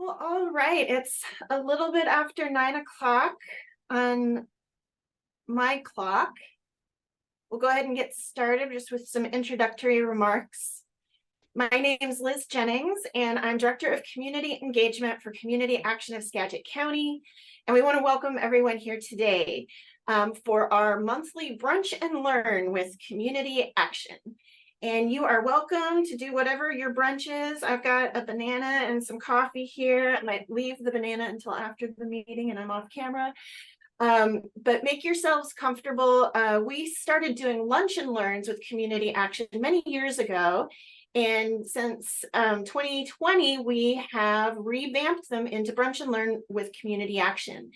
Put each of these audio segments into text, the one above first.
Well, all right. It's a little bit after 9 o'clock on my clock. We'll go ahead and get started just with some introductory remarks. My name is Liz Jennings, and I'm Director of Community Engagement for Community Action of Skagit County. And we want to welcome everyone here today for our monthly Brunch and Learn with Community Action. And you are welcome to do whatever your brunch is. I've got a banana and some coffee here. I might leave the banana until after the meeting and I'm off camera. But make yourselves comfortable. We started doing lunch and learns with Community Action many years ago. And since 2020, we have revamped them into Brunch and Learn with Community Action.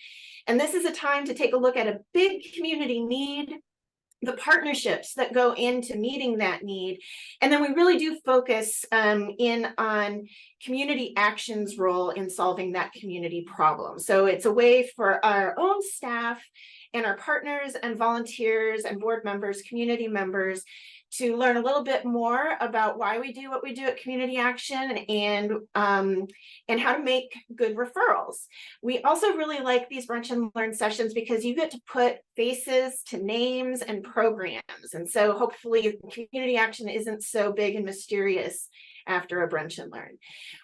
And this is a time to take a look at a big community need, the partnerships that go into meeting that need. And then we really do focus in on community action's role in solving that community problem. So it's a way for our own staff and our partners and volunteers and board members, community members, to learn a little bit more about why we do what we do at Community Action and how to make good referrals. We also really like these Brunch and Learn sessions because you get to put faces to names and programs. And so hopefully Community Action isn't so big and mysterious after a Brunch and Learn.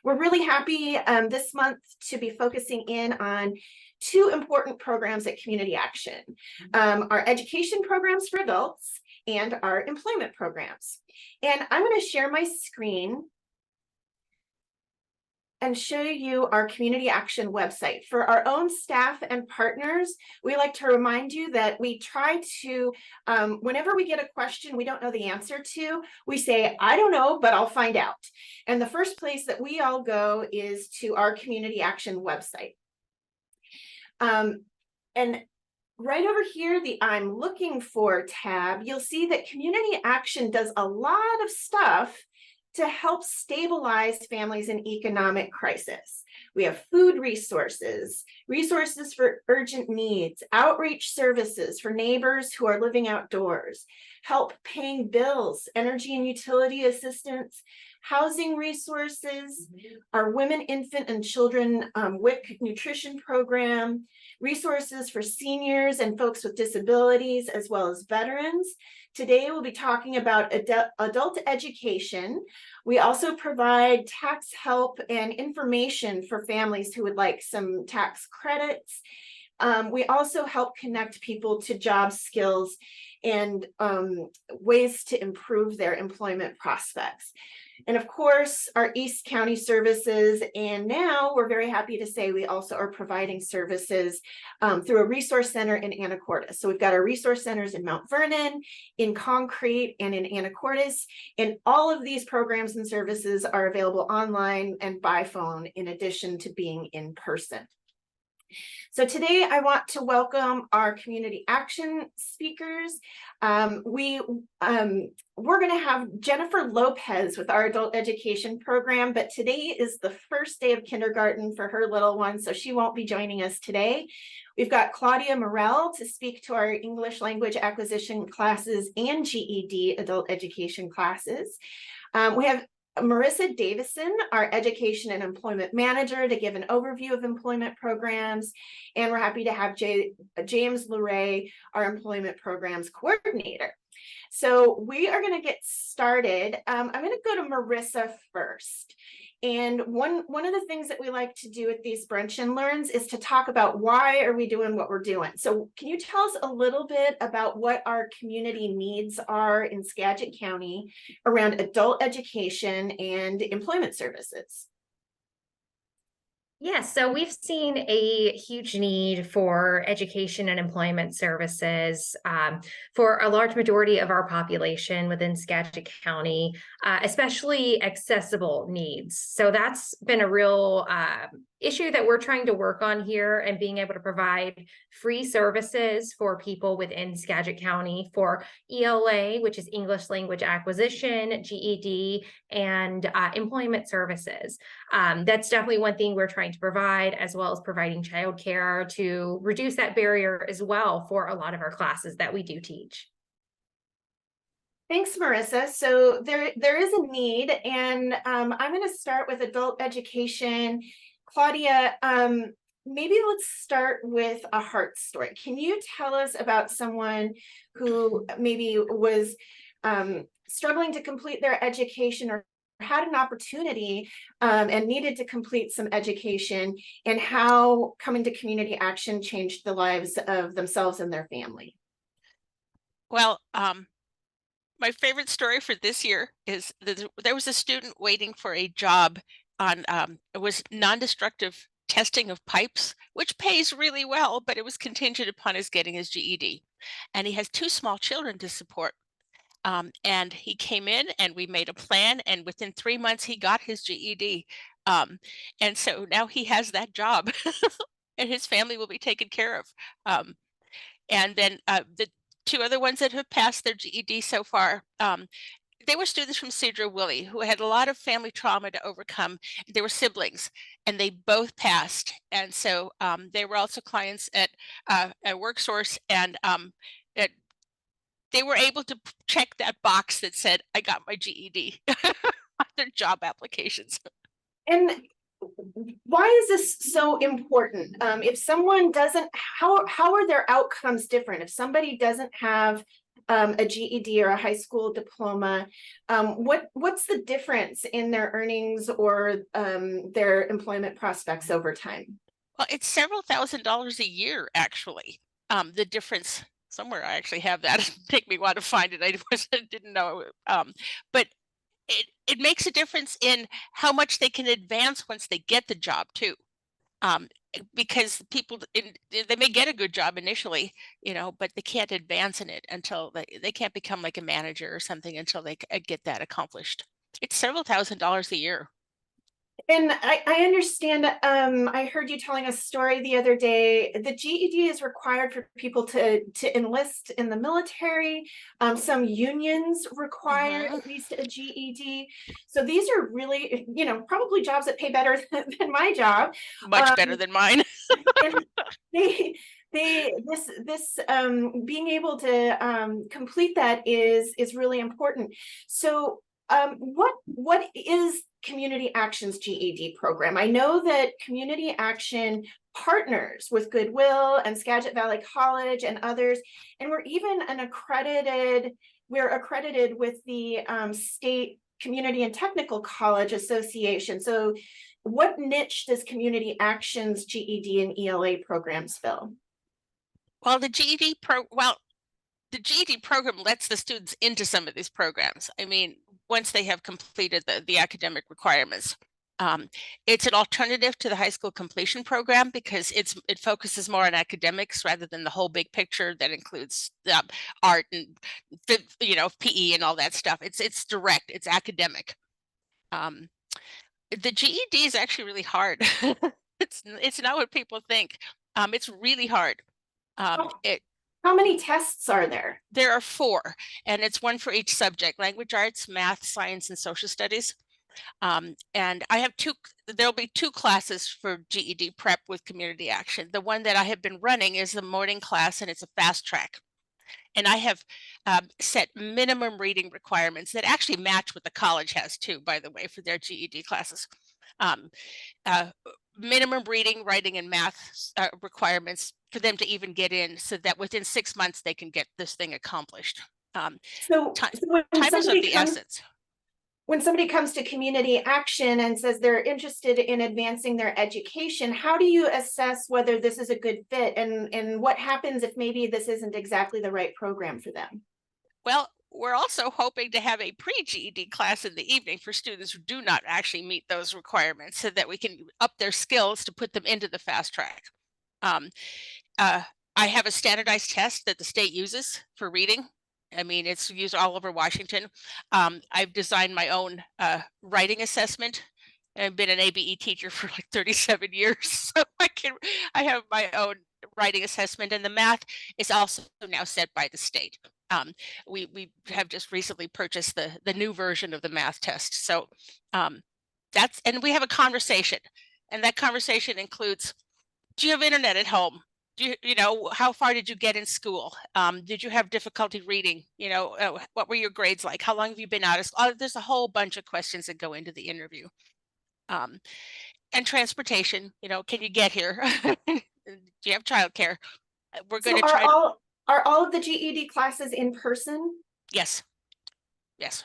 We're really happy this month to be focusing in on two important programs at Community Action, our education programs for adults and our employment programs. And I'm going to share my screen and show you our Community Action website. For our own staff and partners, we like to remind you that we try to, whenever we get a question we don't know the answer to, we say, I don't know, but I'll find out. And the first place that we all go is to our Community Action website. And right over here, the I'm looking for tab, you'll see that Community Action does a lot of stuff to help stabilize families in economic crisis. We have food resources, resources for urgent needs, outreach services for neighbors who are living outdoors, help paying bills, energy and utility assistance, housing resources, our women, infant, and children WIC nutrition program, resources for seniors and folks with disabilities, as well as veterans. Today, we'll be talking about adult education. We also provide tax help and information for families who would like some tax credits. We also help connect people to job skills and ways to improve their employment prospects. And of course, our East County services, and now we're very happy to say we also are providing services through a resource center in Anacortes. So we've got our resource centers in Mount Vernon, in Concrete, and in Anacortes. And all of these programs and services are available online and by phone, in addition to being in person. So today I want to welcome our Community Action speakers. We're going to have Jennifer Lopez with our adult education program, but today is the first day of kindergarten for her little one, so she won't be joining us today. We've got Claudia Morell to speak to our English language acquisition classes and GED adult education classes. We have Marissa Davison, our Education and Employment Manager, to give an overview of employment programs. And we're happy to have James Luray, our Employment Programs Coordinator. So we are going to get started. I'm going to go to Marissa first. And one of the things that we like to do with these Brunch and Learns is to talk about why are we doing what we're doing. So can you tell us a little bit about what our community needs are in Skagit County around adult education and employment services? Yes, so we've seen a huge need for education and employment services for a large majority of our population within Skagit County, especially accessible needs. So that's been a real issue that we're trying to work on here, and being able to provide free services for people within Skagit County for ELA, which is English language acquisition, GED, and employment services. That's definitely one thing we're trying to provide, as well as providing childcare to reduce that barrier as well for a lot of our classes that we do teach. Thanks, Marissa. So there is a need, and I'm going to start with adult education. Claudia, maybe let's start with a heart story. Can you tell us about someone who maybe was struggling to complete their education or had an opportunity and needed to complete some education, and how coming to community action changed the lives of themselves and their family? Well, my favorite story for this year is that there was a student waiting for a job on it was non-destructive testing of pipes, which pays really well, but it was contingent upon his getting his GED. And he has two small children to support. And he came in and we made a plan, and within 3 months he got his GED. Um, and so now he has that job and his family will be taken care of. Um, and then the two other ones that have passed their GED so far, they were students from Cedar Willie who had a lot of family trauma to overcome. They were siblings, and they both passed. And so they were also clients at WorkSource, and it, they were able to check that box that said, "I got my GED" on their job applications. And why is this so important? If someone doesn't, how are their outcomes different? If somebody doesn't have a GED or a high school diploma, what's the difference in their earnings or their employment prospects over time? Well, it's several $1,000s a year, actually. The difference somewhere, I actually have that. Take me a while to find it. Didn't know. But it makes a difference in how much they can advance once they get the job too. Because they may get a good job initially, but they can't advance in it until they can't become like a manager or something until they get that accomplished. It's several $1,000s a year. And I understand, I heard you telling a story the other day. The GED is required for people to enlist in the military. Some unions require Mhm. at least a GED. So these are really, probably jobs that pay better than my job. Much better than mine. And they this being able to complete that is really important. So what is Community Action's GED program? I know that Community Action partners with Goodwill and Skagit Valley College and others, and we're accredited with the State Community and Technical College Association. So what niche does Community Action's GED and ELA programs fill? Well, the GED program lets the students into some of these programs. I mean, once they have completed the academic requirements. It's an alternative to the high school completion program because it focuses more on academics rather than the whole big picture that includes art and PE and all that stuff. It's direct, it's academic. The GED is actually really hard. It's not what people think. It's really hard. How many tests are there? There are 4, and it's one for each subject: language arts, math, science, and social studies. And I have there'll be 2 classes for GED prep with Community Action. The one that I have been running is the morning class, and it's a fast track. And I have set minimum reading requirements that actually match what the college has too, by the way, for their GED classes. Um, uh, Minimum reading, writing, and math requirements for them to even get in, so that within 6 months they can get this thing accomplished. So Time is of the essence. When somebody comes to Community Action and says they're interested in advancing their education, how do you assess whether this is a good fit, and what happens if maybe this isn't exactly the right program for them? Well, we're also hoping to have a pre-GED class in the evening for students who do not actually meet those requirements, so that we can up their skills to put them into the fast track. Um, uh, I have a standardized test that the state uses for reading. I mean, it's used all over Washington. I've designed my own writing assessment. I've been an ABE teacher for like 37 years, so I have my own writing assessment, and the math is also now set by the state. We have just recently purchased the new version of the math test, so and we have a conversation, and that conversation includes: do you have internet at home? How far did you get in school? Did you have difficulty reading? What were your grades like? How long have you been out of school? There's a whole bunch of questions that go into the interview. And transportation, can you get here? Do you have childcare? We're going So to try to, are all of the GED classes in person? yes, yes.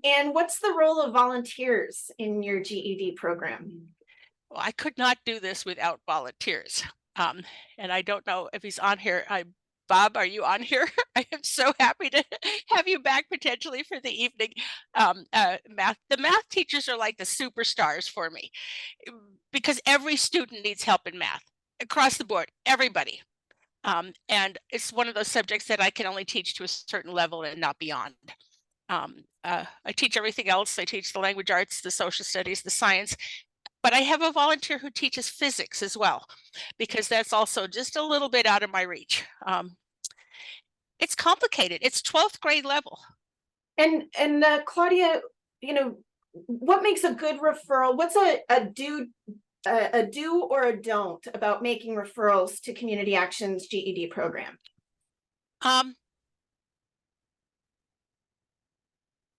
And what's the role of volunteers in your GED program? Well, I could not do this without volunteers. And I don't know if he's on here. Bob, are you on here? I am so happy to have you back potentially for the evening. The math teachers are like the superstars for me because every student needs help in math across the board, everybody. And it's one of those subjects that I can only teach to a certain level and not beyond. I teach everything else. I teach the language arts, the social studies, the science, but I have a volunteer who teaches physics as well, because that's also just a little bit out of my reach. It's complicated. It's 12th grade level. And Claudia, what makes a good referral? What's a do or a don't about making referrals to Community Action's GED program?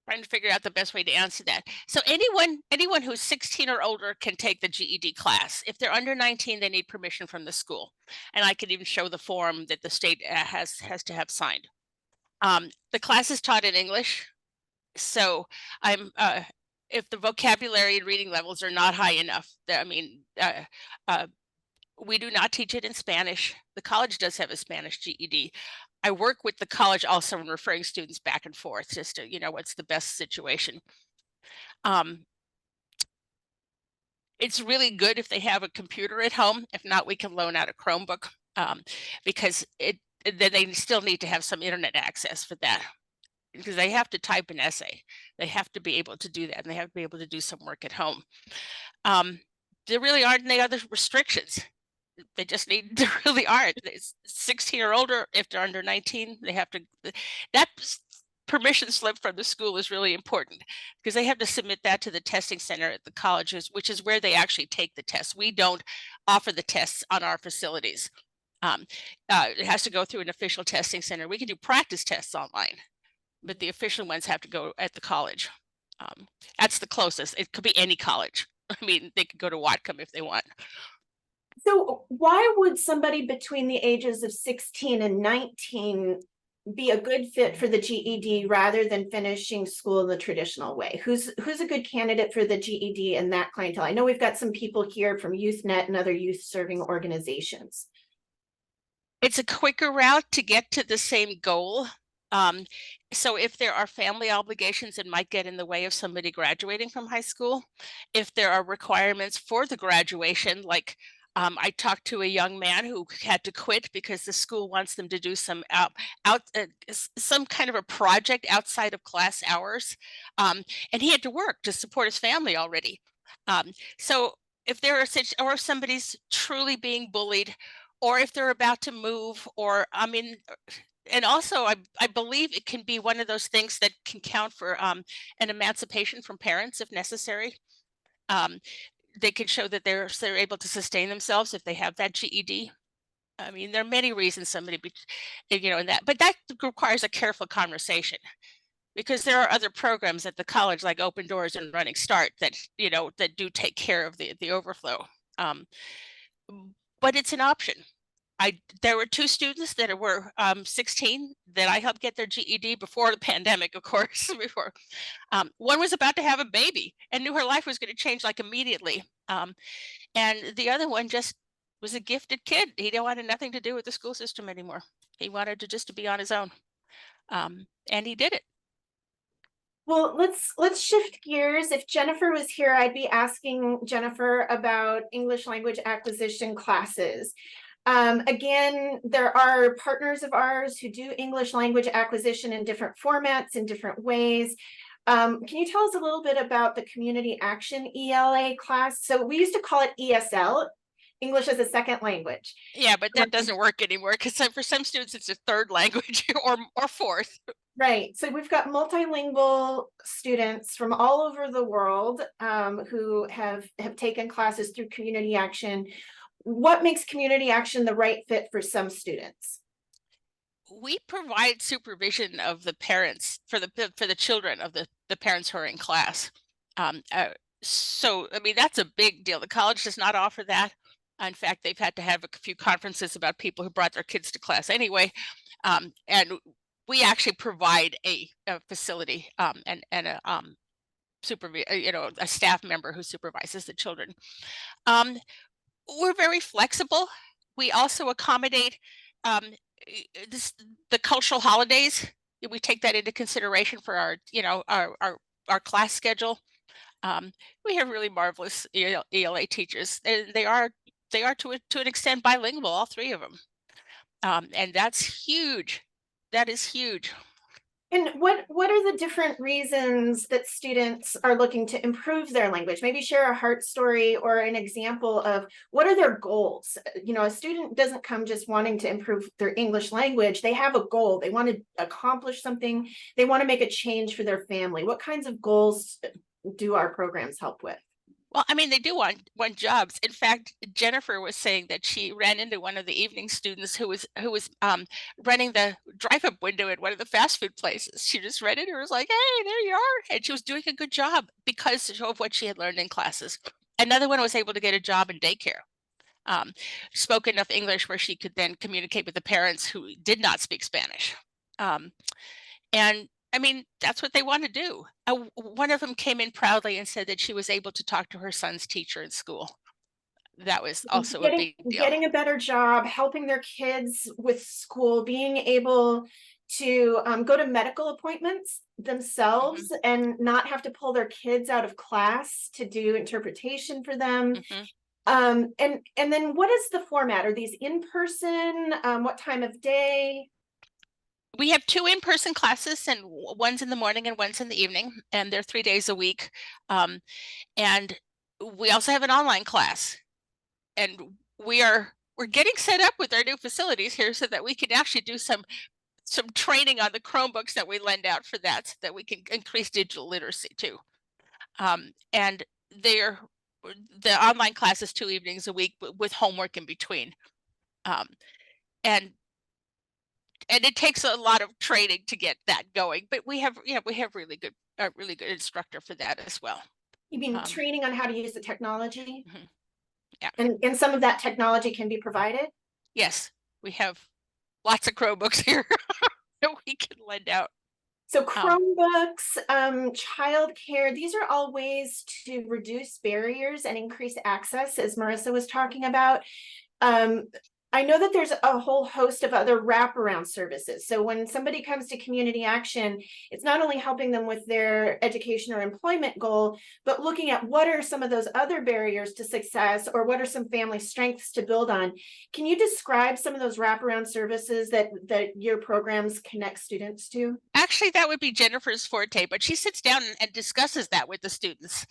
Trying to figure out the best way to answer that. So anyone who's 16 or older can take the GED class. If they're under 19, they need permission from the school. And I can even show the form that the state has to have signed. The class is taught in English. So I'm if the vocabulary and reading levels are not high enough, we do not teach it in Spanish. The college does have a Spanish GED. I work with the college also in referring students back and forth just to, what's the best situation. It's really good if they have a computer at home. If not, we can loan out a Chromebook because then they still need to have some internet access for that, because they have to type an essay. They have to be able to do that, and they have to be able to do some work at home. There really aren't any other restrictions. They just need, there really aren't. It's 16 or older. If they're under 19, they have to, that permission slip from the school is really important because they have to submit that to the testing center at the colleges, which is where they actually take the tests. We don't offer the tests on our facilities. It has to go through an official testing center. We can do practice tests online, but the official ones have to go at the college. That's the closest. It could be any college. I mean, they could go to Whatcom if they want. So why would somebody between the ages of 16 and 19 be a good fit for the GED rather than finishing school the traditional way? Who's a good candidate for the GED and that clientele? I know we've got some people here from YouthNet and other youth serving organizations. It's a quicker route to get to the same goal. So if there are family obligations, it might get in the way of somebody graduating from high school. If there are requirements for the graduation, like I talked to a young man who had to quit because the school wants them to do some some kind of a project outside of class hours, and he had to work to support his family already. So if there are or somebody's truly being bullied, or if they're about to move, or and also I believe it can be one of those things that can count for an emancipation from parents if necessary. They can show that they're able to sustain themselves if they have that GED. I mean, there are many reasons somebody in that, but that requires a careful conversation, because there are other programs at the college like Open Doors and Running Start that that do take care of the overflow. But it's an option. There were 2 students that were 16 that I helped get their GED before the pandemic, of course. Before one was about to have a baby and knew her life was going to change like immediately, and the other one just was a gifted kid. He wanted nothing to do with the school system anymore. He wanted to be on his own, and he did it. Well, let's shift gears. If Jennifer was here, I'd be asking Jennifer about English language acquisition classes. Again, there are partners of ours who do English language acquisition in different formats, in different ways. Can you tell us a little bit about the Community Action ELA class? So we used to call it ESL, English as a Second Language. Yeah, but that doesn't work anymore because for some students it's a third language or fourth. Right. So we've got multilingual students from all over the world who have taken classes through Community Action. What makes Community Action the right fit for some students? We provide supervision of the parents for the children of the parents who are in class. So, I mean, that's a big deal. The college does not offer that. In fact, they've had to have a few conferences about people who brought their kids to class anyway. And we actually provide a facility and a a staff member who supervises the children. Um, we're very flexible. We also accommodate um, this, the cultural holidays. We take that into consideration for our, our class schedule. Um, we have really marvelous ELA teachers. They are to an extent bilingual, all three of them, and that's huge. That is huge. And what are the different reasons that students are looking to improve their language? Maybe share a heart story or an example of what are their goals. You know, a student doesn't come just wanting to improve their English language. They have a goal. They want to accomplish something. They want to make a change for their family. What kinds of goals do our programs help with? Well, I mean, they do want jobs. In fact, Jennifer was saying that she ran into one of the evening students who was running the drive-up window at one of the fast food places. She just read it and was like, "Hey, there you are," and she was doing a good job because of what she had learned in classes. Another one was able to get a job in daycare. Um, Spoke enough English where she could then communicate with the parents who did not speak Spanish. Um, and I mean, that's what they want to do. One of them came in proudly and said that she was able to talk to her son's teacher in school. That was also a Getting big deal. getting a better job, helping their kids with school, being able to go to medical appointments themselves and not have to pull their kids out of class to do interpretation for them. Hmm. And then what is the format? Are these in person? What time of day? We have two in-person classes, and one's in the morning and one's in the evening, and they're 3 days a week. Um, and we also have an online class, and we're getting set up with our new facilities here so that we can actually do some training on the Chromebooks that we lend out for that, so that we can increase digital literacy too. And they're the online class is 2 evenings a week with homework in between. Um, and it takes a lot of training to get that going, but we have really good a really good instructor for that as well. You mean Um, training on how to use the technology? mhm, yeah, And some of that technology can be provided? yes, we have lots of Chromebooks here that we can lend out. So Um, Chromebooks, childcare, these are all ways to reduce barriers and increase access, as Marissa was talking about. Um, I know that there's a whole host of other wraparound services. So when somebody comes to community action, it's not only helping them with their education or employment goal, but looking at what are some of those other barriers to success, or what are some family strengths to build on. Can you describe some of those wraparound services that your programs connect students to? Actually, that would be Jennifer's forte, but she sits down and discusses that with the students.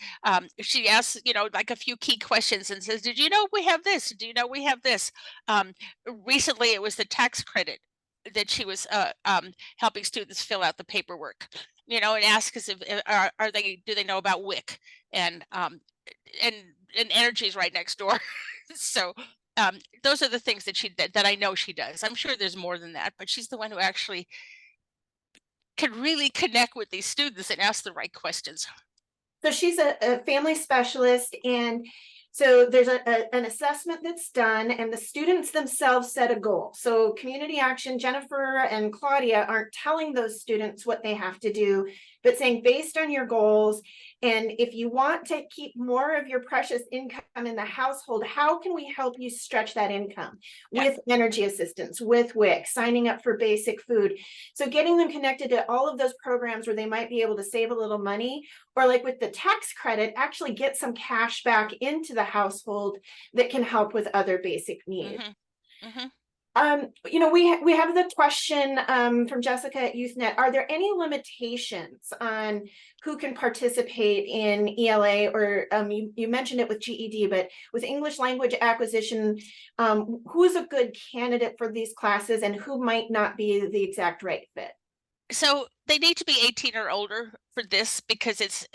She asks, like a few key questions and says, "Did you know we have this? Do you know we have this?" Um, Recently, it was the tax credit that she was helping students fill out the paperwork, and ask us if are they do they know about WIC and and energy is right next door. So those are the things that I know she does. I'm sure there's more than that, but she's the one who actually can really connect with these students and ask the right questions. So she's a family specialist, and so there's an assessment that's done, and the students themselves set a goal. So community action, Jennifer and Claudia aren't telling those students what they have to do, but saying based on your goals, and if you want to keep more of your precious income in the household, how can we help you stretch that income Yeah. with energy assistance, with WIC, signing up for basic food. So getting them connected to all of those programs where they might be able to save a little money, or like with the tax credit, actually get some cash back into the household that can help with other basic needs. Mm-hmm. Mm-hmm. We have the question from Jessica at YouthNet. Are there any limitations on who can participate in ELA, or you mentioned it with GED, but with English language acquisition, who is a good candidate for these classes and who might not be the exact right fit? So they need to be 18 or older for this because it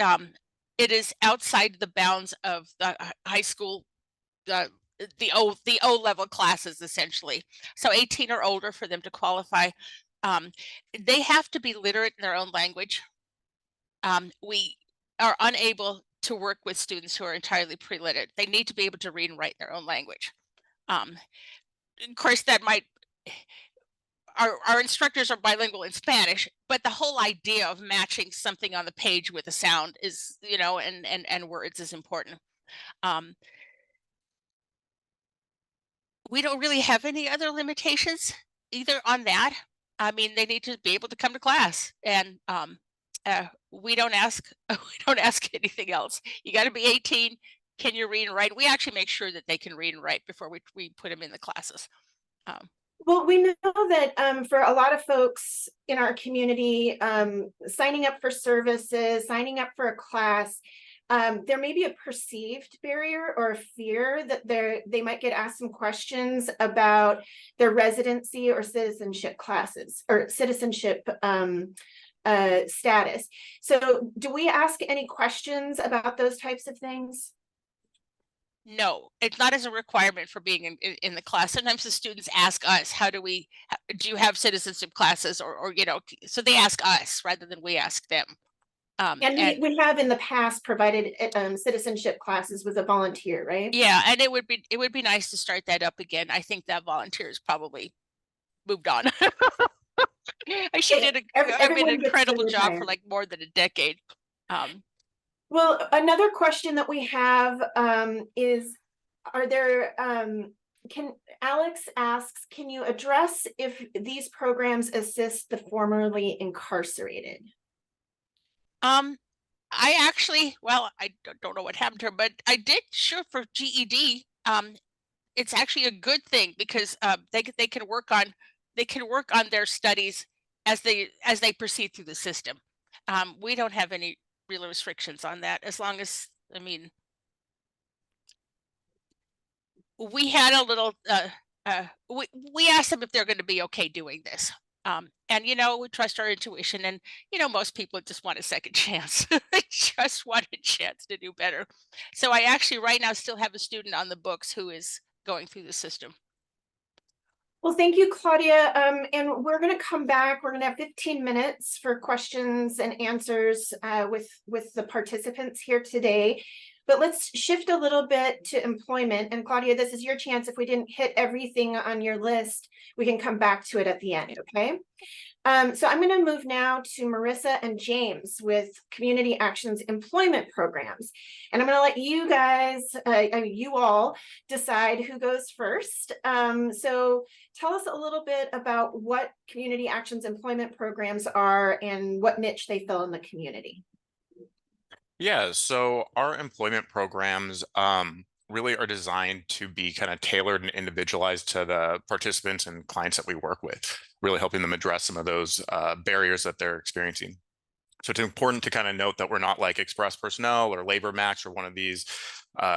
is outside the bounds of the high school, uh, the O level classes essentially. So 18 or older for them to qualify. Um, they have to be literate in their own language. We are unable to work with students who are entirely pre-literate. They need to be able to read and write in their own language. Of course, that might our instructors are bilingual in Spanish, but the whole idea of matching something on the page with a sound is, you know, and words is important. Um, we don't really have any other limitations either on that. I mean, they need to be able to come to class, and we don't ask we don't ask anything else. You got to be 18. Can you read and write? We actually make sure that they can read and write before we put them in the classes. Well, we know that for a lot of folks in our community, signing up for services, signing up for a class, there may be a perceived barrier or a fear that they might get asked some questions about their residency or citizenship classes or citizenship status. So do we ask any questions about those types of things? No, it's not as a requirement for being in the class. Sometimes the students ask us, how do you have citizenship classes, or you know, so they ask us rather than we ask them. And we have in the past provided citizenship classes with a volunteer, right? Yeah, and it would be nice to start that up again. I think that volunteer has probably moved on. She did an incredible job for like more than a decade. Well, another question that we have is, are there, Alex asks, can you address if these programs assist the formerly incarcerated? I actually, well, I don't know what happened to her, but I did sure for GED. It's actually a good thing because they can work on their studies as they proceed through the system. We don't have any real restrictions on that, as long as, I mean, we had a little we asked them if they're going to be okay doing this. And you know, we trust our intuition, and you know, most people just want a second chance. They just want a chance to do better. So I actually right now still have a student on the books who is going through the system. Well, thank you, Claudia. And we're going to come back. We're going to have 15 minutes for questions and answers with the participants here today. But let's shift a little bit to employment. And Claudia, this is your chance. If we didn't hit everything on your list, we can come back to it at the end, okay? So I'm going to move now to Marissa and James with Community Action's employment programs. And I'm going to let you guys, you all decide who goes first. So tell us a little bit about what Community Action's employment programs are and what niche they fill in the community. Yeah, so our employment programs really are designed to be kind of tailored and individualized to the participants and clients that we work with, really helping them address some of those barriers that they're experiencing. So it's important to kind of note that we're not like Express Personnel or Labor Max or one of these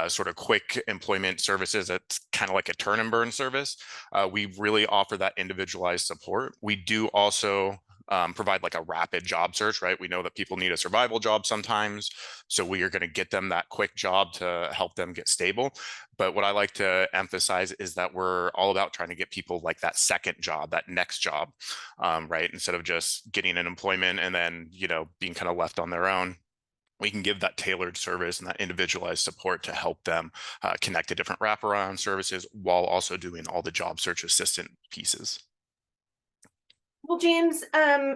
sort of quick employment services that's kind of like a turn and burn service. We really offer that individualized support. We do also provide like a rapid job search, right? We know that people need a survival job sometimes, so we are going to get them that quick job to help them get stable. But what I like to emphasize is that we're all about trying to get people like that second job, that next job, right? Instead of just getting an employment and then, you know, being kind of left on their own. We can give that tailored service and that individualized support to help them connect to different wraparound services while also doing all the job search assistant pieces. Well, James,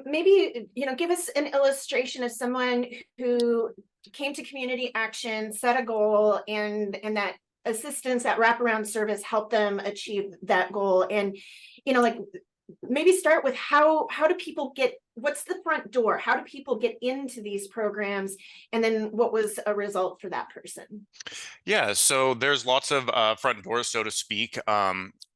maybe, you know, give us an illustration of someone who came to Community Action, set a goal, and that assistance, that wraparound service helped them achieve that goal. And, you know, like maybe start with how do people get, what's the front door? How do people get into these programs? And then what was a result for that person? Yeah, so there's lots of front doors, so to speak.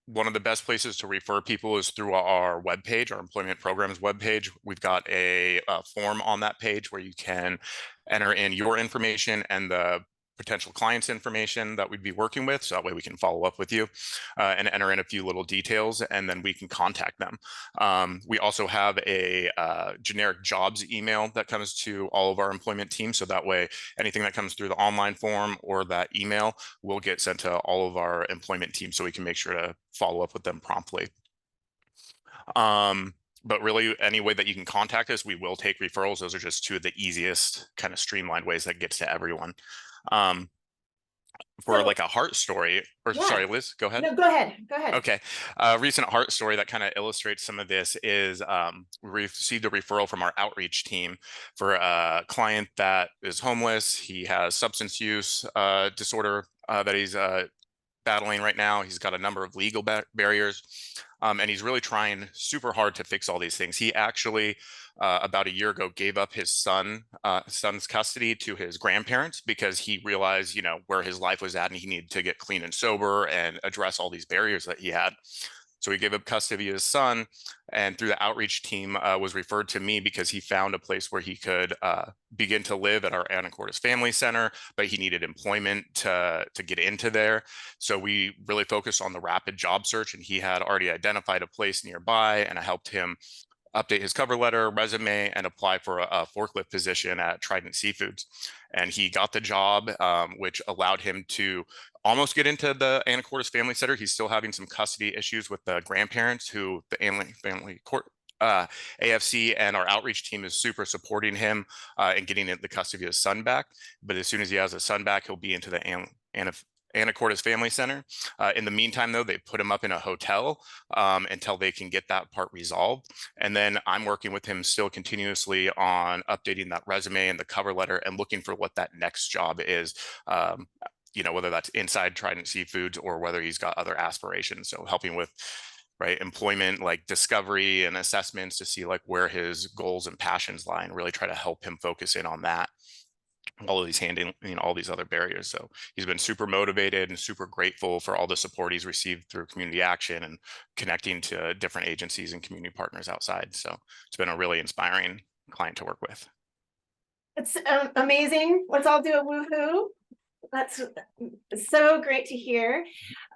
One of the best places to refer people is through our webpage, our employment programs webpage. We've got a form on that page where you can enter in your information and the potential clients information that we'd be working with, so that way we can follow up with you and enter in a few little details, and then we can contact them. We also have a generic jobs email that comes to all of our employment teams, so that way anything that comes through the online form or that email will get sent to all of our employment teams, so we can make sure to follow up with them promptly. But really, any way that you can contact us, we will take referrals. Those are just two of the easiest kind of streamlined ways that gets to everyone. For So- like a heart story, or Yeah. sorry, Liz, go ahead. No, go ahead. Go ahead. Okay. A recent heart story that kind of illustrates some of this is we received a referral from our outreach team for a client that is homeless. He has substance use disorder that he's battling right now. He's got a number of legal barriers, and he's really trying super hard to fix all these things. He actually, about a year ago, gave up his son's custody to his grandparents because he realized, where his life was at, and he needed to get clean and sober and address all these barriers that he had. So he gave up custody of his son, and through the outreach team was referred to me because he found a place where he could begin to live at our Anacortes Family Center, but he needed employment to get into there. So we really focused on the rapid job search, and he had already identified a place nearby, and I helped him update his cover letter, resume, and apply for a forklift position at Trident Seafoods. And he got the job, which allowed him to almost get into the Anacortes Family Center. He's still having some custody issues with the grandparents, who the family court AFC and our outreach team is super supporting him in getting the custody of his son back. But as soon as he has his son back, he'll be into the Anacortes Family Center. In the meantime, though, they put him up in a hotel until they can get that part resolved. And then I'm working with him still continuously on updating that resume and the cover letter and looking for what that next job is. Whether that's inside Trident Seafoods or whether he's got other aspirations. So helping with employment, like discovery and assessments to see like where his goals and passions lie, and really try to help him focus in on that. All of these handling all these other barriers. So he's been super motivated and super grateful for all the support he's received through community action and connecting to different agencies and community partners outside. So it's been a really inspiring client to work with. It's amazing. Let's all do a woohoo. That's so great to hear.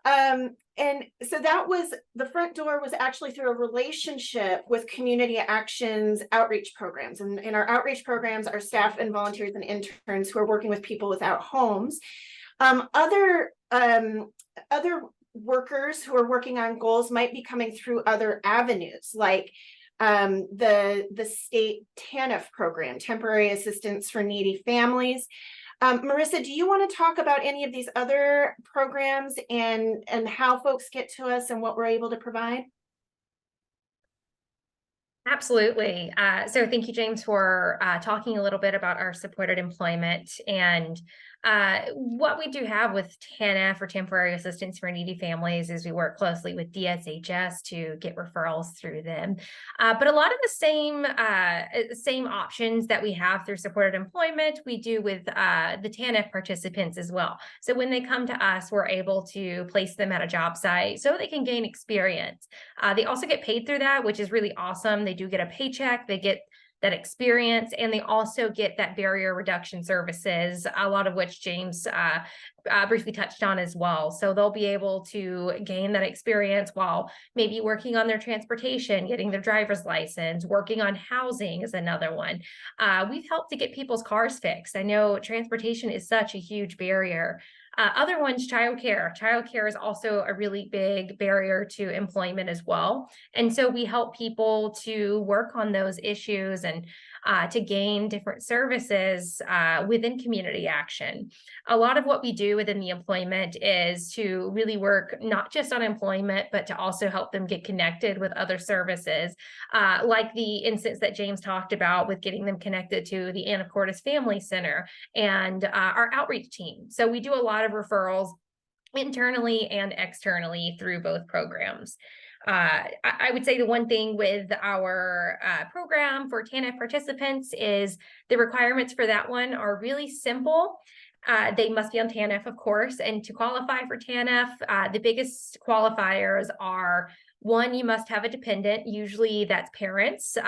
And so that was, the front door was actually through a relationship with Community Action's outreach programs. And in our outreach programs, our staff and volunteers and interns who are working with people without homes. Other workers who are working on goals might be coming through other avenues, like the state TANF program, Temporary Assistance for Needy Families. Marissa, do you want to talk about any of these other programs and how folks get to us and what we're able to provide? Absolutely. So thank you, James, for talking a little bit about our supported employment and what we do have with TANF, or Temporary Assistance for Needy Families, is we work closely with DSHS to get referrals through them. But a lot of the same options that we have through supported employment, we do with the TANF participants as well. So when they come to us, we're able to place them at a job site so they can gain experience. They also get paid through that, which is really awesome. They do get a paycheck, they get that experience, and they also get that barrier reduction services, a lot of which James briefly touched on as well. So they'll be able to gain that experience while maybe working on their transportation, getting their driver's license, working on housing is another one. We've helped to get people's cars fixed. I know transportation is such a huge barrier. Other ones, childcare. Childcare is also a really big barrier to employment as well. And so we help people to work on those issues and to gain different services within community action. A lot of what we do within the employment is to really work not just on employment, but to also help them get connected with other services, like the instance that James talked about with getting them connected to the Anacortes Family Center and our outreach team. So we do a lot of referrals internally and externally through both programs. I would say the one thing with our program for TANF participants is the requirements for that one are really simple. They must be on TANF, of course, and to qualify for TANF, the biggest qualifiers are: one, you must have a dependent, usually that's parents,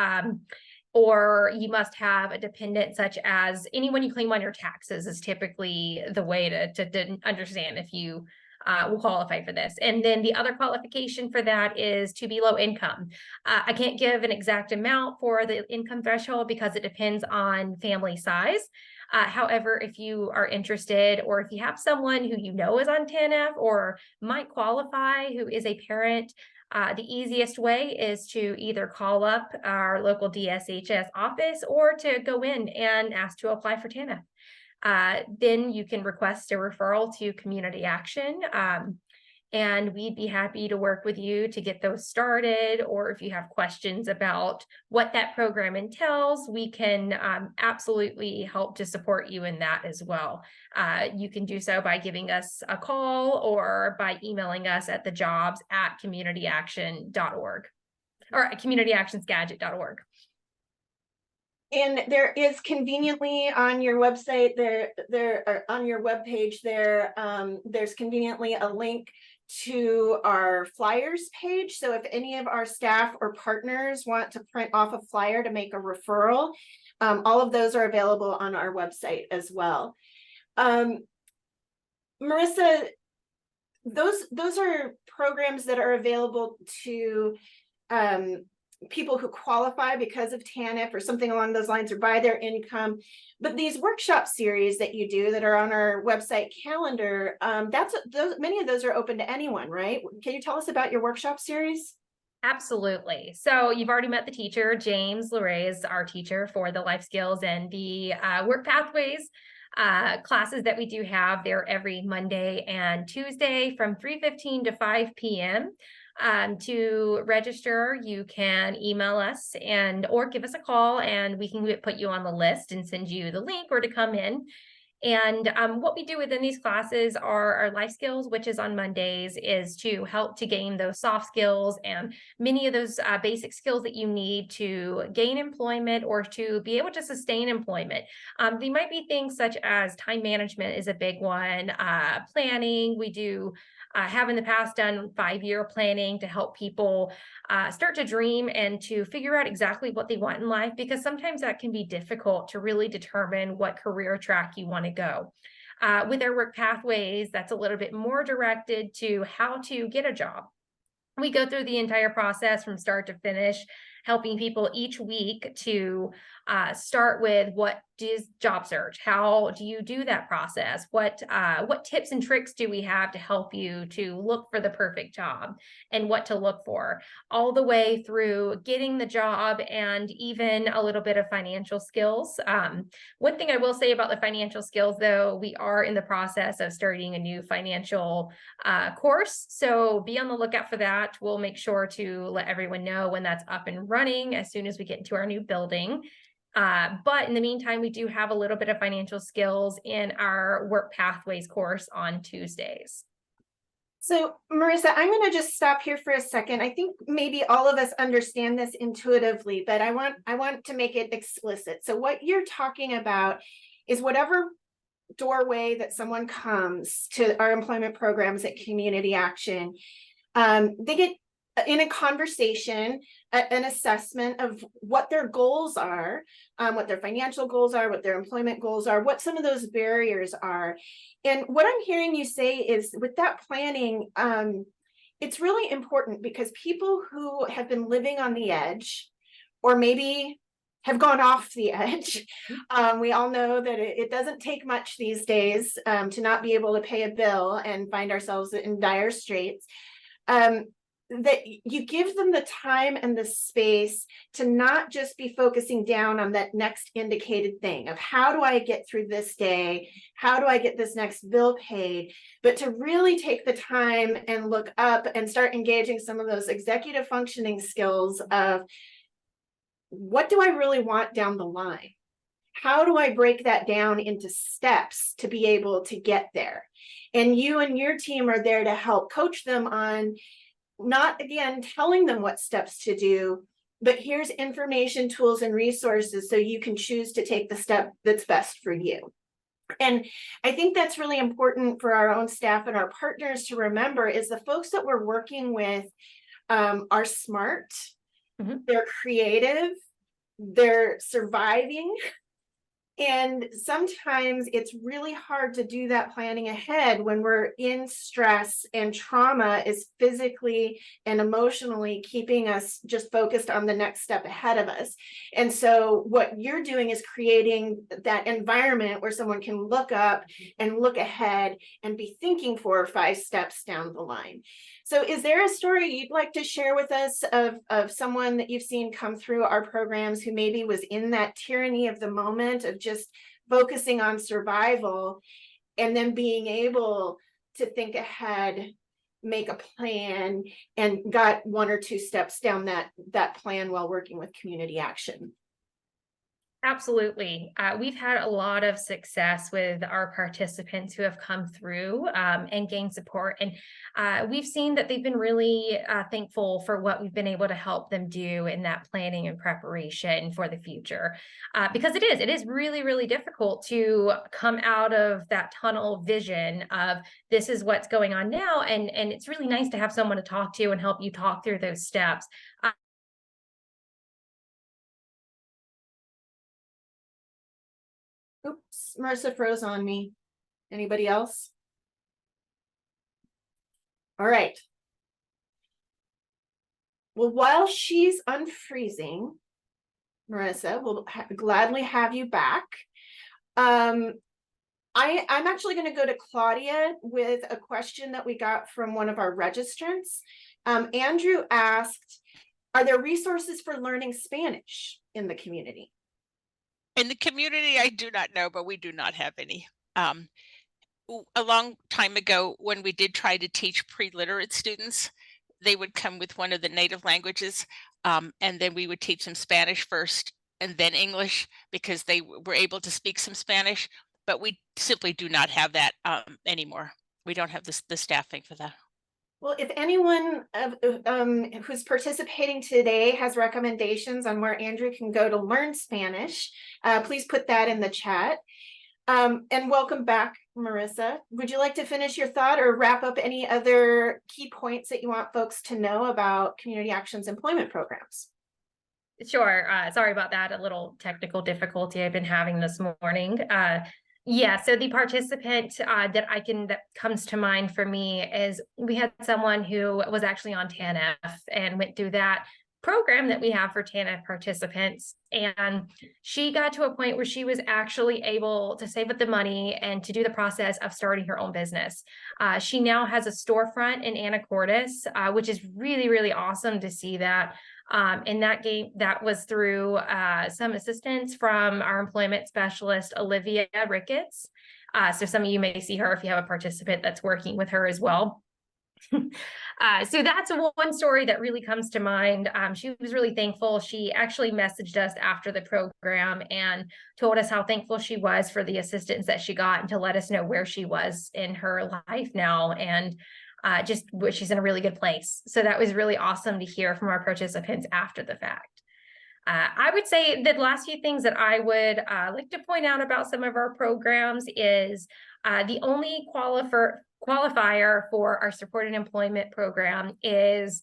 or you must have a dependent such as anyone you claim on your taxes is typically the way to understand if you will qualify for this. And then the other qualification for that is to be low income. I can't give an exact amount for the income threshold because it depends on family size. However, if you are interested, or if you have someone who you know is on TANF or might qualify, who is a parent, The easiest way is to either call up our local DSHS office or to go in and ask to apply for TANF. Then you can request a referral to Community Action. And we'd be happy to work with you to get those started. Or if you have questions about what that program entails, we can absolutely help to support you in that as well. You can do so by giving us a call or by emailing us at thejobs@communityaction.org or communityactionsgadget.org. And there is conveniently on your website there on your webpage there's conveniently a link to our flyers page. So if any of our staff or partners want to print off a flyer to make a referral, all of those are available on our website as well. Marissa, those are programs that are available to people who qualify because of TANF or something along those lines, or by their income. But these workshop series that you do that are on our website calendar, many of those are open to anyone, right? Can you tell us about your workshop series? Absolutely. So you've already met the teacher. James Luray is our teacher for the life skills and the work pathways classes that we do have. They're every Monday and Tuesday from 3:15 to 5 p.m. To register, you can email us or give us a call, and we can put you on the list and send you the link or to come in. And what we do within these classes are our life skills, which is on Mondays, is to help to gain those soft skills and many of those basic skills that you need to gain employment or to be able to sustain employment. They might be things such as time management is a big one, planning. We do have in the past done 5-year planning to help people start to dream and to figure out exactly what they want in life, because sometimes that can be difficult to really determine what career track you want to go. With our work pathways, that's a little bit more directed to how to get a job. We go through the entire process from start to finish, helping people each week to start with what is job search? How do you do that process? What tips and tricks do we have to help you to look for the perfect job and what to look for, all the way through getting the job and even a little bit of financial skills. One thing I will say about the financial skills, though, we are in the process of starting a new financial course. So be on the lookout for that. We'll make sure to let everyone know when that's up and running as soon as we get into our new building. But in the meantime, we do have a little bit of financial skills in our work pathways course on Tuesdays. So Marissa, I'm going to just stop here for a second. I think maybe all of us understand this intuitively, but I want to make it explicit. So what you're talking about is whatever doorway that someone comes to our employment programs at Community Action, they get in a conversation, an assessment of what their goals are, what their financial goals are, what their employment goals are, what some of those barriers are. And what I'm hearing you say is with that planning, it's really important because people who have been living on the edge, or maybe have gone off the edge, we all know that it doesn't take much these days to not be able to pay a bill and find ourselves in dire straits. That you give them the time and the space to not just be focusing down on that next indicated thing of how do I get through this day? How do I get this next bill paid? But to really take the time and look up and start engaging some of those executive functioning skills of what do I really want down the line? How do I break that down into steps to be able to get there? And you and your team are there to help coach them on not, again, telling them what steps to do, but here's information, tools, and resources so you can choose to take the step that's best for you. And I think that's really important for our own staff and our partners to remember is the folks that we're working with are smart, they're creative, they're surviving, And sometimes it's really hard to do that planning ahead when we're in stress and trauma is physically and emotionally keeping us just focused on the next step ahead of us. And so what you're doing is creating that environment where someone can look up and look ahead and be thinking 4 or 5 steps down the line. So is there a story you'd like to share with us of someone that you've seen come through our programs who maybe was in that tyranny of the moment of just focusing on survival and then being able to think ahead, make a plan, and got 1 or 2 steps down that plan while working with community action? Absolutely. We've had a lot of success with our participants who have come through and gained support. And we've seen that they've been really thankful for what we've been able to help them do in that planning and preparation for the future. Because it is really, really difficult to come out of that tunnel vision of this is what's going on now. And it's really nice to have someone to talk to and help you talk through those steps. Oops, Marissa froze on me. Anybody else? All right. Well, while she's unfreezing, Marissa, we'll gladly have you back. I'm actually going to go to Claudia with a question that we got from one of our registrants. Andrew asked, are there resources for learning Spanish in the community? In the community, I do not know, but we do not have any. A long time ago, when we did try to teach pre-literate students, they would come with one of the native languages, and then we would teach them Spanish first and then English because they were able to speak some Spanish, but we simply do not have that anymore. We don't have the staffing for that. Well, if anyone who's participating today has recommendations on where Andrew can go to learn Spanish, please put that in the chat. And welcome back, Marissa. Would you like to finish your thought or wrap up any other key points that you want folks to know about Community Action's employment programs? Sure. Sorry about that. A little technical difficulty I've been having this morning. Yeah, so the participant that comes to mind for me is we had someone who was actually on TANF and went through that program that we have for TANF participants. And she got to a point where she was actually able to save up the money and to do the process of starting her own business. She now has a storefront in Anacortes, which is really, really awesome to see that. And that was through some assistance from our employment specialist, Olivia Ricketts. So some of you may see her if you have a participant that's working with her as well. So that's one story that really comes to mind. She was really thankful. She actually messaged us after the program and told us how thankful she was for the assistance that she got and to let us know where she was in her life now. And just she's in a really good place. So that was really awesome to hear from our participants after the fact. I would say that the last few things that I would like to point out about some of our programs is the only qualifier for our supported employment program is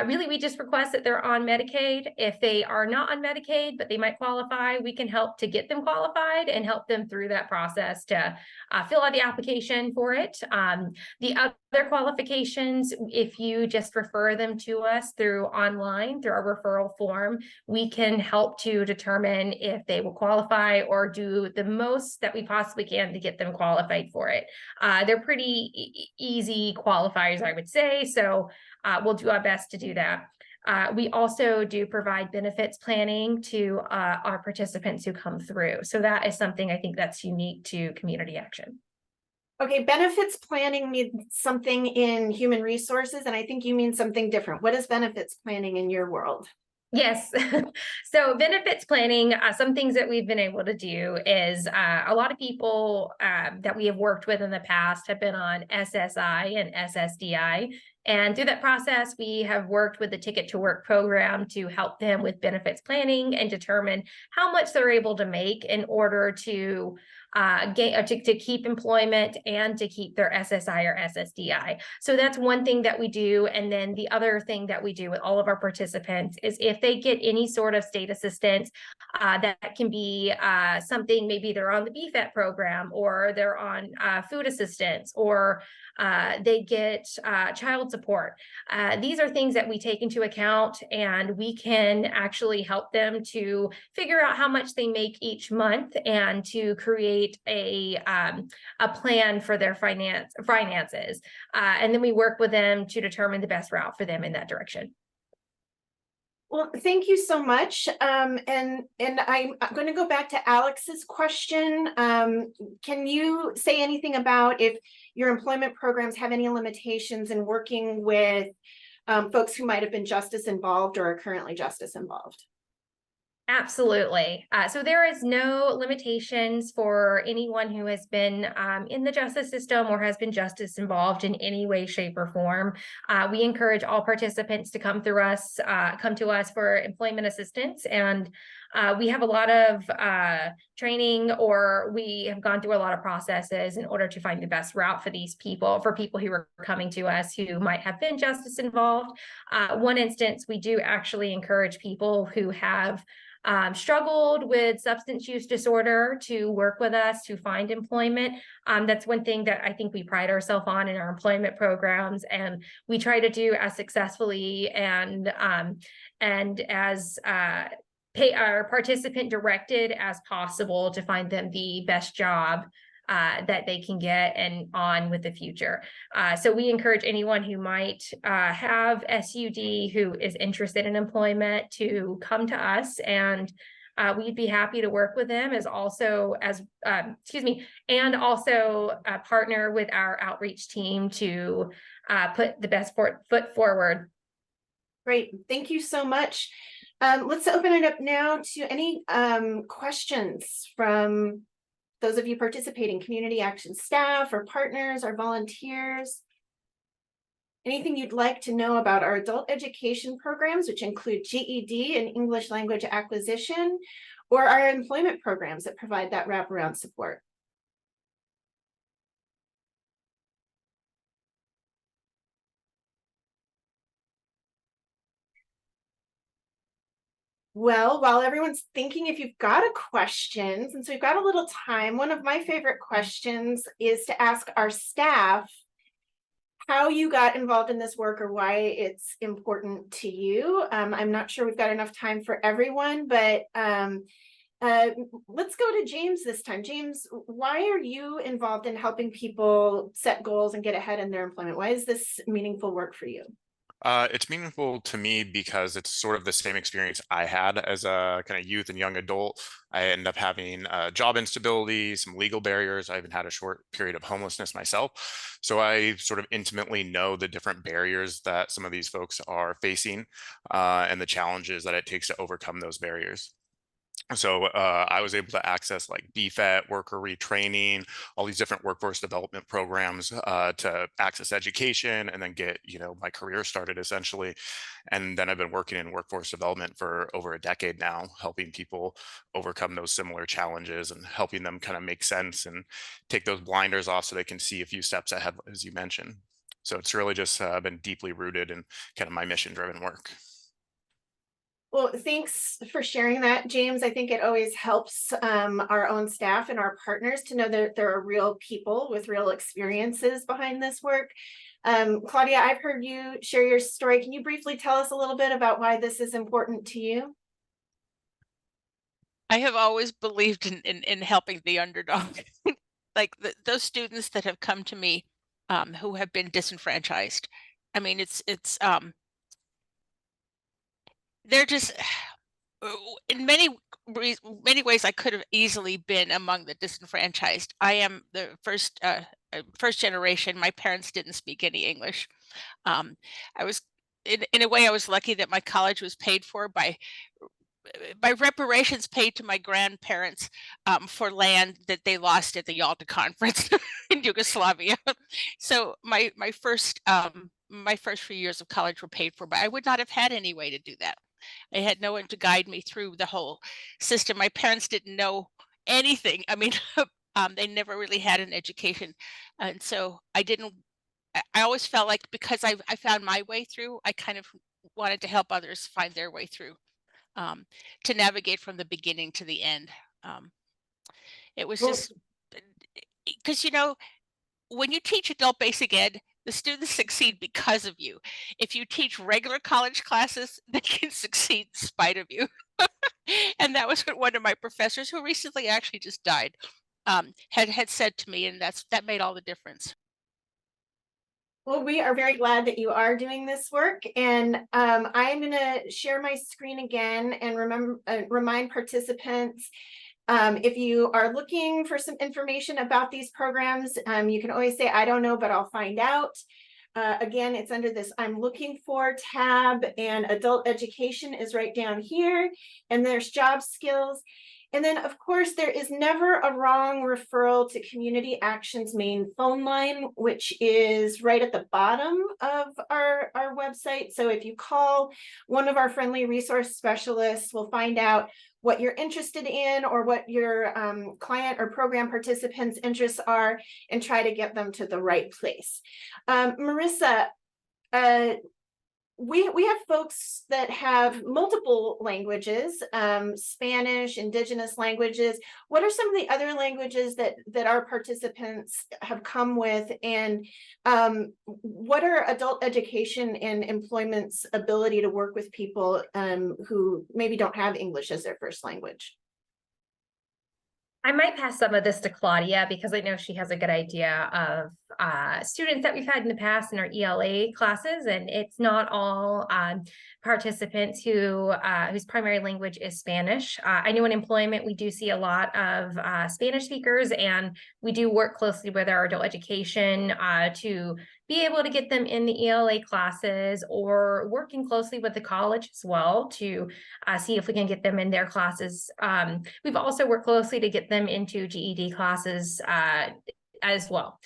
really we just request that they're on Medicaid. If they are not on Medicaid, but they might qualify, we can help to get them qualified and help them through that process to fill out the application for it. The other qualifications, if you just refer them to us through online, through our referral form, we can help to determine if they will qualify or do the most that we possibly can to get them qualified for it. They're pretty easy qualifiers, I would say. So we'll do our best to do that. We also do provide benefits planning to our participants who come through. So that is something I think that's unique to Community Action. Okay, benefits planning means something in human resources, and I think you mean something different. What is benefits planning in your world? Yes. So benefits planning, some things that we've been able to do is a lot of people that we have worked with in the past have been on SSI and SSDI. And through that process, we have worked with the Ticket to Work program to help them with benefits planning and determine how much they're able to make in order to to keep employment and to keep their SSI or SSDI. So that's one thing that we do. And then the other thing that we do with all of our participants is if they get any sort of state assistance, that can be something, maybe they're on the BFET program, or they're on food assistance, or they get child support. These are things that we take into account, and we can actually help them to figure out how much they make each month and to create a plan for their finances. And then we work with them to determine the best route for them in that direction. Well, thank you so much. And I'm going to go back to Alex's question. Can you say anything about if your employment programs have any limitations in working with folks who might have been justice involved or are currently justice involved? Absolutely. So there is no limitations for anyone who has been in the justice system or has been justice involved in any way, shape, or form. We encourage all participants to come to us for employment assistance, and we have a lot of training, or we have gone through a lot of processes in order to find the best route for these people, for people who are coming to us who might have been justice involved. One instance, we do actually encourage people who have struggled with substance use disorder to work with us to find employment. That's one thing that I think we pride ourselves on in our employment programs, and we try to do as successfully and as our participant directed as possible to find them the best job that they can get and on with the future. So we encourage anyone who might have SUD who is interested in employment to come to us, and we'd be happy to work with them and also partner with our outreach team to put the best foot forward. Great, thank you so much. Let's open it up now to any questions from those of you participating, community action staff or partners or volunteers. Anything you'd like to know about our adult education programs, which include GED and English language acquisition, or our employment programs that provide that wraparound support? Well, while everyone's thinking, if you've got a question, since we've got a little time, one of my favorite questions is to ask our staff how you got involved in this work or why it's important to you. I'm not sure we've got enough time for everyone, but let's go to James this time. James, why are you involved in helping people set goals and get ahead in their employment? Why is this meaningful work for you? It's meaningful to me because it's sort of the same experience I had as a kind of youth and young adult. I ended up having job instability, some legal barriers. I even had a short period of homelessness myself. So I sort of intimately know the different barriers that some of these folks are facing and the challenges that it takes to overcome those barriers. So I was able to access like BFET, worker retraining, all these different workforce development programs to access education and then get, my career started essentially. And then I've been working in workforce development for over a decade now, helping people overcome those similar challenges and helping them kind of make sense and take those blinders off so they can see a few steps ahead, as you mentioned. So it's really just been deeply rooted in kind of my mission driven work. Well, thanks for sharing that, James. I think it always helps our own staff and our partners to know that there are real people with real experiences behind this work. Claudia, I've heard you share your story. Can you briefly tell us a little bit about why this is important to you? I have always believed in helping the underdog. Like those students that have come to me who have been disenfranchised. I mean, they're just in many ways I could have easily been among the disenfranchised. I am the first generation. My parents didn't speak any English. I was in a way I was lucky that my college was paid for by reparations paid to my grandparents for land that they lost at the Yalta Conference in Yugoslavia. So my first my first few years of college were paid for, but I would not have had any way to do that. I had no one to guide me through the whole system. My parents didn't know anything. I mean, they never really had an education, and so I didn't. I always felt like because I found my way through, I kind of wanted to help others find their way through, to navigate from the beginning to the end. Um, it was Well, just because when you teach adult basic ed, the students succeed because of you. If you teach regular college classes, they can succeed in spite of you. And that was what one of my professors, who recently actually just died, had said to me, and that made all the difference. Well, we are very glad that you are doing this work, and I am going to share my screen again and remind participants. If you are looking for some information about these programs, you can always say, I don't know, but I'll find out. Again, it's under this I'm looking for tab, and adult education is right down here, and there's job skills. And then, of course, there is never a wrong referral to Community Action's main phone line, which is right at the bottom of our website. So if you call one of our friendly resource specialists, we'll find out what you're interested in or what your client or program participants' interests are and try to get them to the right place. Marissa, we have folks that have multiple languages, Spanish, indigenous languages. What are some of the other languages that our participants have come with, and what are adult education and employment's ability to work with people who maybe don't have English as their first language? I might pass some of this to Claudia because I know she has a good idea of students that we've had in the past in our ELA classes, and it's not all participants whose primary language is Spanish. I know in employment we do see a lot of Spanish speakers, and we do work closely with our adult education to be able to get them in the ELA classes, or working closely with the college as well to see if we can get them in their classes. We've also worked closely to get them into GED classes as well.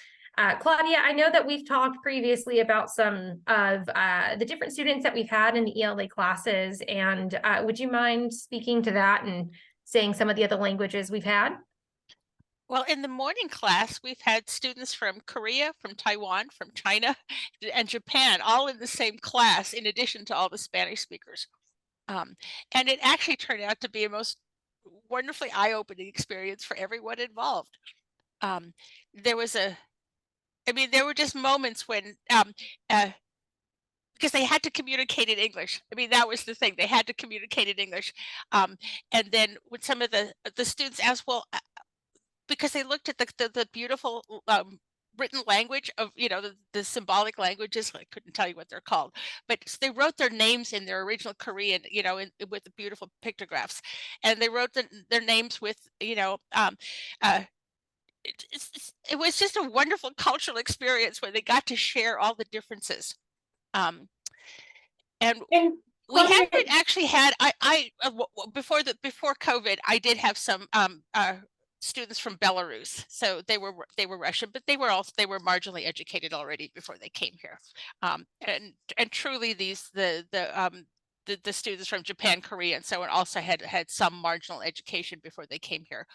Claudia, I know that we've talked previously about some of the different students that we've had in the ELA classes, and would you mind speaking to that and saying some of the other languages we've had? Well, in the morning class, we've had students from Korea, from Taiwan, from China, and Japan, all in the same class, in addition to all the Spanish speakers. And it actually turned out to be a most wonderfully eye-opening experience for everyone involved. There was there were just moments when, because they had to communicate in English. I mean, that was the thing. They had to communicate in English. And then when some of the students asked, well, because they looked at the beautiful written language of the symbolic languages. I couldn't tell you what they're called, but they wrote their names in their original Korean, with the beautiful pictographs, and they wrote their names with it was just a wonderful cultural experience where they got to share all the differences. Um, and we haven't actually had before COVID, I did have some students from Belarus. So they were Russian, but they were marginally educated already before they came here. And truly the students from Japan, Korea, and so on also had some marginal education before they came here.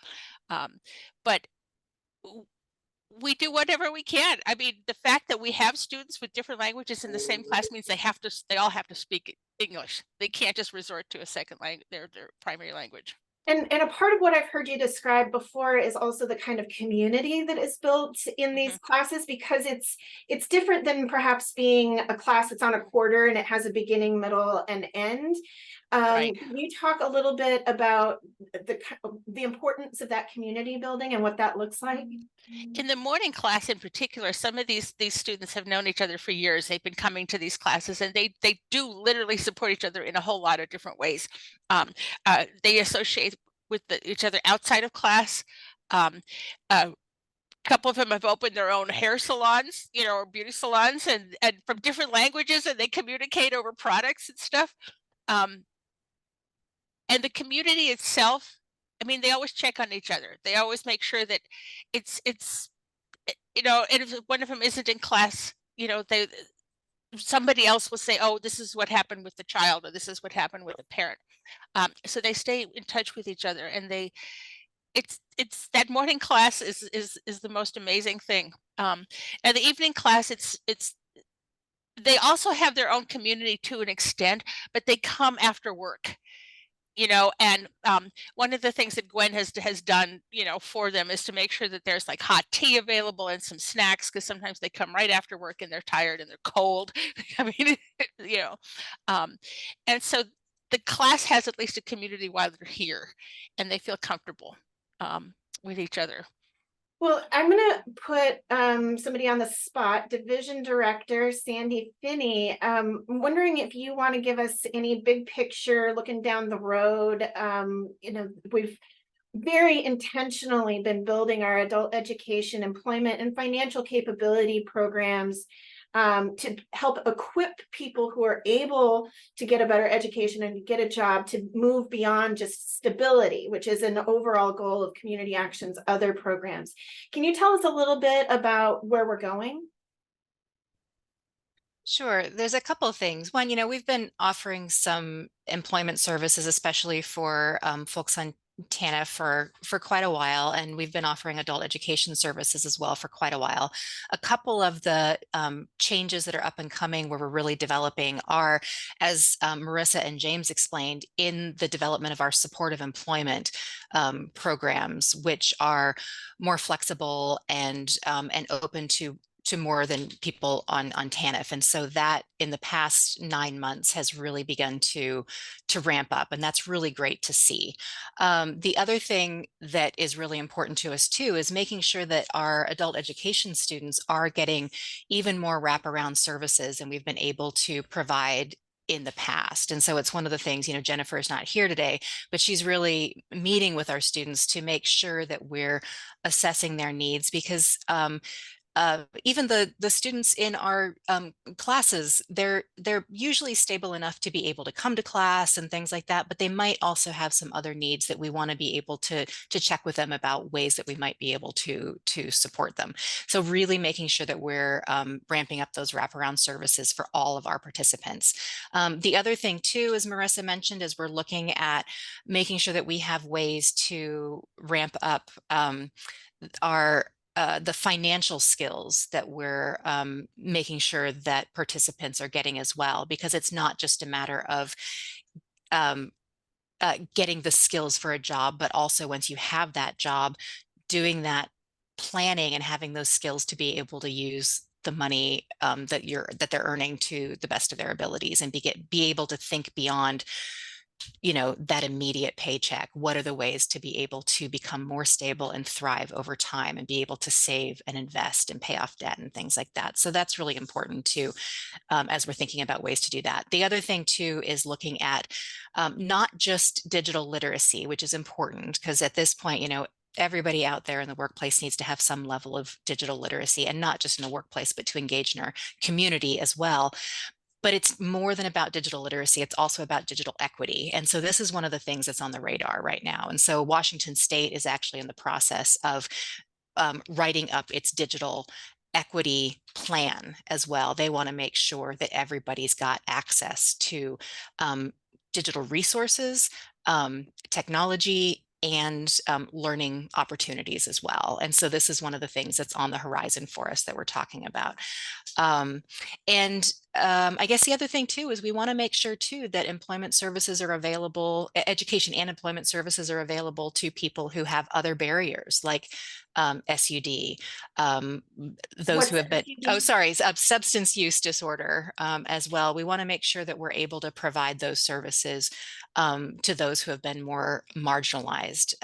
But we do whatever we can. I mean, the fact that we have students with different languages in the same class means they all have to speak English. They can't just resort to a second language, their primary language. And a part of what I've heard you describe before is also the kind of community that is built in these classes, because it's different than perhaps being a class that's on a quarter and it has a beginning, middle, and end. Right. Can you talk a little bit about the importance of that community building and what that looks like? In the morning class in particular, some of these students have known each other for years. They've been coming to these classes, and they do literally support each other in a whole lot of different ways. They associate with each other outside of class. A couple of them have opened their own hair salons, or beauty salons, and from different languages, and they communicate over products and stuff. And the community itself, I mean, they always check on each other. They always make sure that it's and if one of them isn't in class, somebody else will say, oh, this is what happened with the child, or this is what happened with the parent. So they stay in touch with each other, and it's that morning class is the most amazing thing. And the evening class, it's they also have their own community to an extent, but they come after work, and one of the things that Gwen has done, for them, is to make sure that there's like hot tea available and some snacks, because sometimes they come right after work and they're tired and they're cold. I mean, um, and so the class has at least a community while they're here, and they feel comfortable with each other. Well, I'm gonna put somebody on the spot, Division Director Sandy Finney. I'm wondering if you want to give us any big picture looking down the road. We've very intentionally been building our adult education, employment, and financial capability programs to help equip people who are able to get a better education and get a job to move beyond just stability, which is an overall goal of Community Action's other programs. Can you tell us a little bit about where we're going? Sure. There's a couple of things. One, we've been offering some employment services, especially for folks on TANF for quite a while, and we've been offering adult education services as well for quite a while. A couple of the changes that are up and coming where we're really developing are, as Marissa and James explained, in the development of our supportive employment programs, which are more flexible and open to more than people on TANF. And so that in the past 9 months has really begun to ramp up, and that's really great to see. The other thing that is really important to us too is making sure that our adult education students are getting even more wraparound services than we've been able to provide in the past. And so it's one of the things, Jennifer is not here today, but she's really meeting with our students to make sure that we're assessing their needs, because even the students in our classes, they're usually stable enough to be able to come to class and things like that, but they might also have some other needs that we want to be able to check with them about ways that we might be able to support them. So really making sure that we're ramping up those wraparound services for all of our participants. The other thing too, as Marissa mentioned, is we're looking at making sure that we have ways to ramp up the financial skills that we're making sure that participants are getting as well, because it's not just a matter of getting the skills for a job, but also once you have that job, doing that planning and having those skills to be able to use the money that they're earning to the best of their abilities, and be able to think beyond that immediate paycheck. What are the ways to be able to become more stable and thrive over time, and be able to save and invest and pay off debt and things like that? So that's really important too, as we're thinking about ways to do that. The other thing too is looking at not just digital literacy, which is important, because at this point, everybody out there in the workplace needs to have some level of digital literacy, and not just in the workplace, but to engage in our community as well. But it's more than about digital literacy. It's also about digital equity. And so this is one of the things that's on the radar right now. And so Washington State is actually in the process of writing up its digital equity plan as well. They want to make sure that everybody's got access to digital resources, technology, and learning opportunities as well. And so this is one of the things that's on the horizon for us that we're talking about. I guess the other thing too is we want to make sure too that employment services are available, education and employment services are available to people who have other barriers, like SUD, those who have been, substance use disorder as well. We want to make sure that we're able to provide those services to those who have been more marginalized.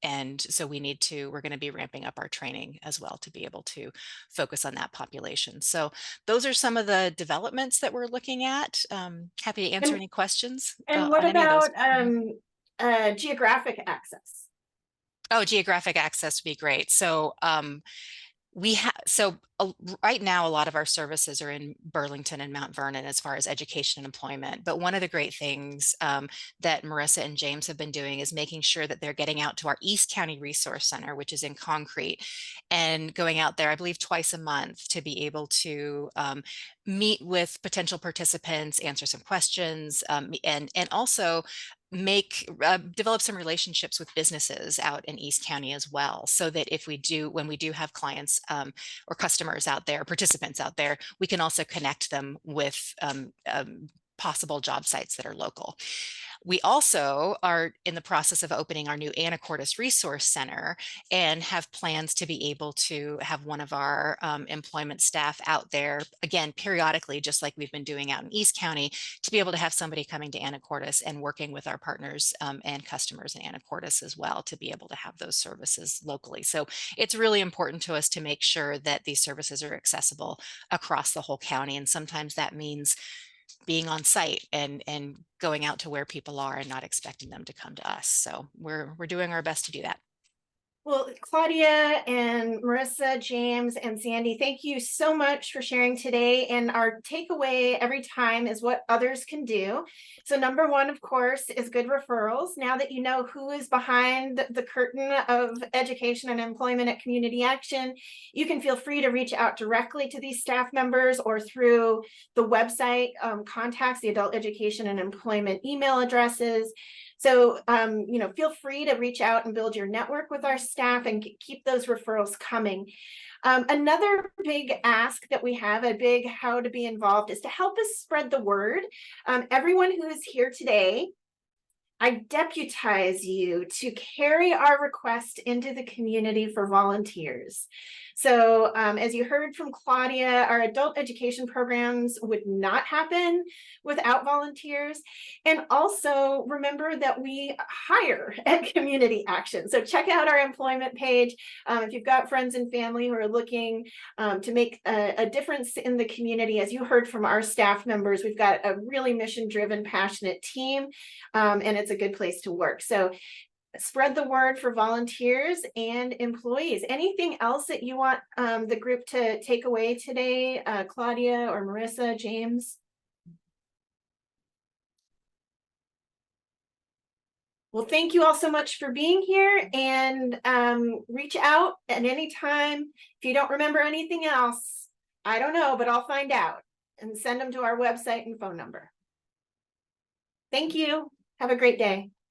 And so we're going to be ramping up our training as well to be able to focus on that population. So those are some of the developments that we're looking at. Happy to answer any questions. And what about geographic access? Oh, geographic access would be great. So Right now, a lot of our services are in Burlington and Mount Vernon as far as education and employment. But one of the great things that Marissa and James have been doing is making sure that they're getting out to our East County Resource Center, which is in Concrete, and going out there, I believe, twice a month to be able to meet with potential participants, answer some questions, and also develop some relationships with businesses out in East County as well, so that when we do have clients or customers out there, participants out there, we can also connect them with possible job sites that are local. We also are in the process of opening our new Anacortes Resource Center and have plans to be able to have one of our employment staff out there, again, periodically, just like we've been doing out in East County, to be able to have somebody coming to Anacortes and working with our partners and customers in Anacortes as well, to be able to have those services locally. So it's really important to us to make sure that these services are accessible across the whole county. And sometimes that means being on site and going out to where people are and not expecting them to come to us. So we're doing our best to do that. Well, Claudia and Marissa, James, and Sandy, thank you so much for sharing today. And our takeaway every time is what others can do. So number one, of course, is good referrals. Now that you know who is behind the curtain of education and employment at Community Action, you can feel free to reach out directly to these staff members or through the website contacts, the adult education and employment email addresses. So, feel free to reach out and build your network with our staff and keep those referrals coming. Another big ask that we have, a big how to be involved, is to help us spread the word. Everyone who is here today, I deputize you to carry our request into the community for volunteers. So as you heard from Claudia, our adult education programs would not happen without volunteers. And also remember that we hire at Community Action. So check out our employment page. If you've got friends and family who are looking to make a difference in the community, as you heard from our staff members, we've got a really mission-driven, passionate team, and it's a good place to work. So spread the word for volunteers and employees. Anything else that you want the group to take away today, Claudia or Marissa, James? Well, thank you all so much for being here, and reach out at any time. If you don't remember anything else, I don't know, but I'll find out and send them to our website and phone number. Thank you. Have a great day.